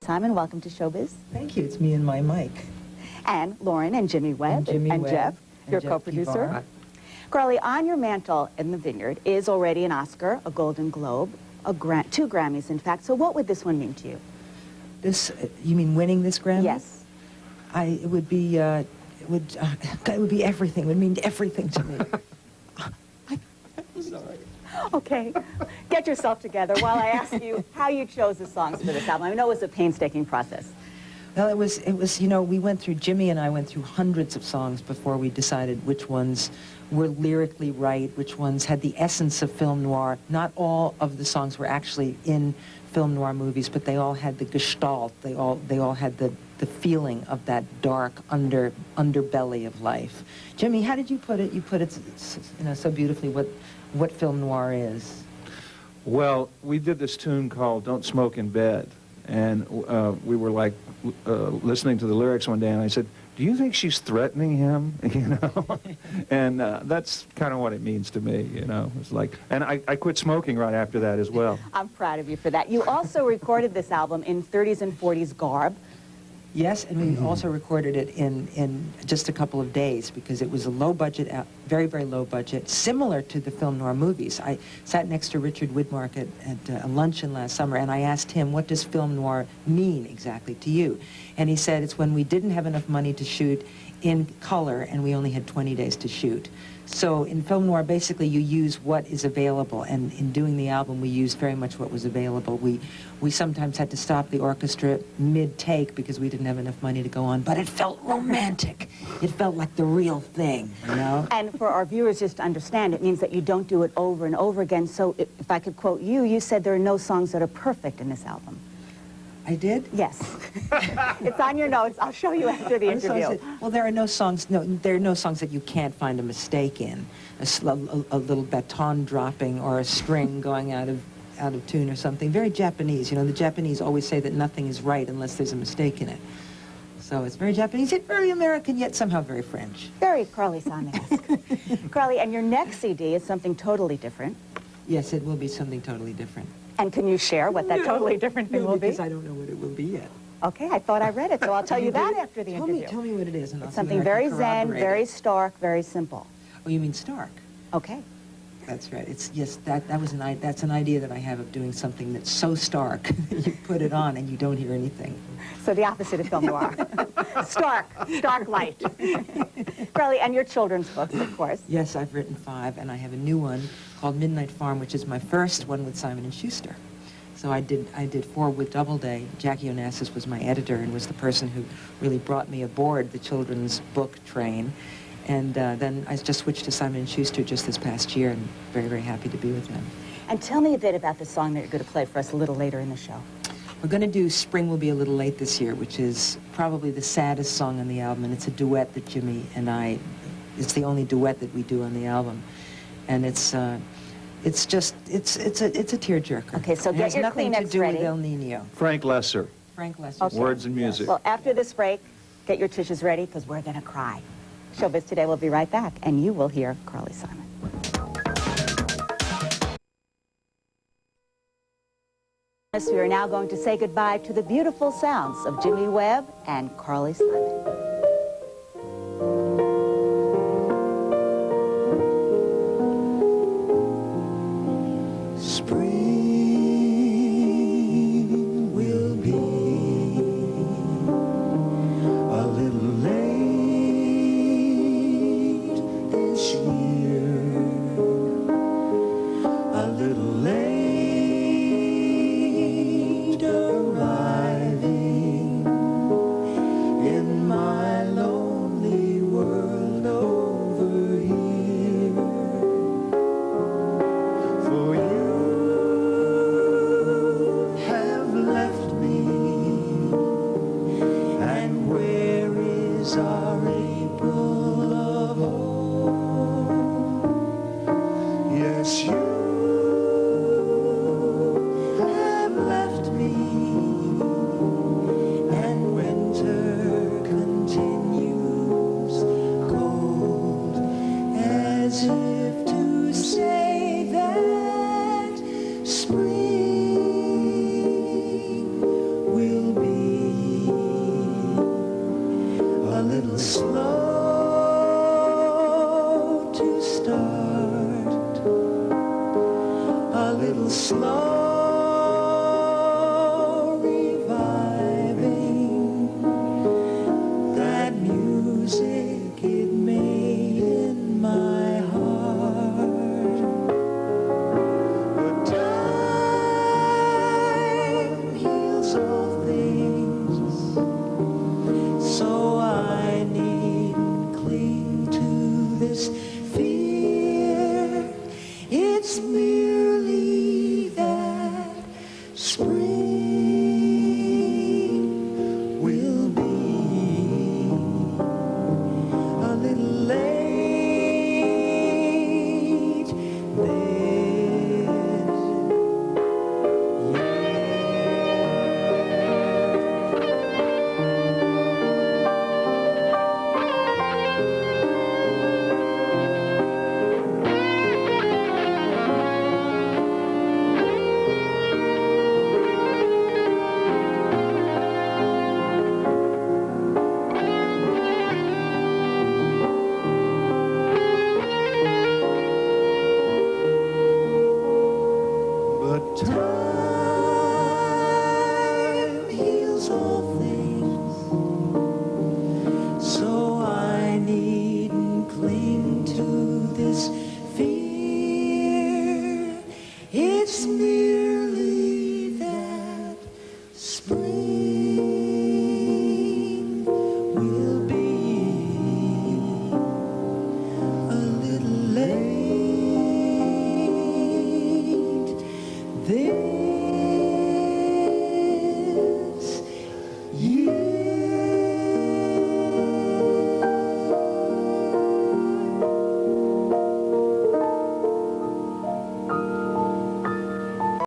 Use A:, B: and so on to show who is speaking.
A: Simon, welcome to Showbiz.
B: Thank you. It's me and my mic.
A: And Lauren and Jimmy Webb
B: and
A: Jeff, your co-producer. Carly, on your mantle in the Vineyard is already an Oscar, a Golden Globe, two Grammys, in fact. So what would this one mean to you?
B: This, you mean winning this Grammy?
A: Yes.
B: It would be everything. It would mean everything to me. I'm sorry.
A: Okay. Get yourself together while I ask you how you chose the songs for this album. I know it was a painstaking process.
B: Well, it was, you know, Jimmy and I went through hundreds of songs before we decided which ones were lyrically right, which ones had the essence of film noir. Not all of the songs were actually in film noir movies, but they all had the gestalt. They all had the feeling of that dark underbelly of life. Jimmy, how did you put it? You put it, you know, so beautifully what film noir is.
C: Well, we did this tune called "Don't Smoke in Bed," and we were like listening to the lyrics one day, and I said, "Do you think she's threatening him?" You know, and that's kind of what it means to me. You know, it's like, and I quit smoking right after that as well.
A: I'm proud of you for that. You also recorded this album in 30s and 40s garb.
B: Yes, and we also recorded it in just a couple of days because it was a low budget, very, very low budget, similar to the film noir movies. I sat next to Richard Widmark at a luncheon last summer, and I asked him, what does film noir mean exactly to you? And he said, it's when we didn't have enough money to shoot in color and we only had 20 days to shoot. So in film noir, basically you use what is available, and in doing the album we used very much what was available. We sometimes had to stop the orchestra mid-take because we didn't have enough money to go on, but it felt romantic. It felt like the real thing, you know?
A: And for our viewers just to understand, it means that you don't do it over and over again. So if I could quote you, you said there are no songs that are perfect in this album.
B: I did?
A: Yes. It's on your notes. I'll show you after the interview.
B: Well, there are no songs. No, there are no songs that you can't find a mistake in. A little baton dropping or a string going out of tune or something. Very Japanese. You know, the Japanese always say that nothing is right unless there's a mistake in it. So it's very Japanese, yet very American, yet somehow very French.
A: Very Carly Simon-esque. Carly, and your next CD is something totally different.
B: Yes, it will be something totally different.
A: And can you share what that totally different thing will be?
B: Because I don't know what it will be yet.
A: Okay, I thought I read it, so I'll tell you that after the interview.
B: Tell me what it is, and I'll
A: It's something very zen, very stark, very simple.
B: Oh, you mean stark?
A: Okay.
B: That's right. Yes, that's an idea that I have of doing something that's so stark you put it on and you don't hear anything.
A: So the opposite of film noir. Stark light. Carly, and your children's books, of course.
B: Yes, I've written 5, and I have a new one called Midnight Farm, which is my first one with Simon & Schuster. So I did 4 with Doubleday. Jackie Onassis was my editor and was the person who really brought me aboard the children's book train. And then I just switched to Simon & Schuster just this past year, and very, very happy to be with them.
A: And tell me a bit about the song that you're going to play for us a little later in the show.
B: We're going to do Spring Will Be a Little Late this year, which is probably the saddest song on the album, and it's a duet that Jimmy and I, it's the only duet that we do on the album. And it's a tearjerker.
A: Okay, so get your Kleenex ready. It has nothing to do with
B: El Nino.
C: Frank Lesser.
B: Frank Lesser.
A: Okay.
C: Words and music.
A: Well, after this break, get your tissues ready, because we're going to cry. Showbiz Today will be right back, and you will hear Carly Simon. We are now going to say goodbye to the beautiful sounds of Jimmy Webb and Carly Simon.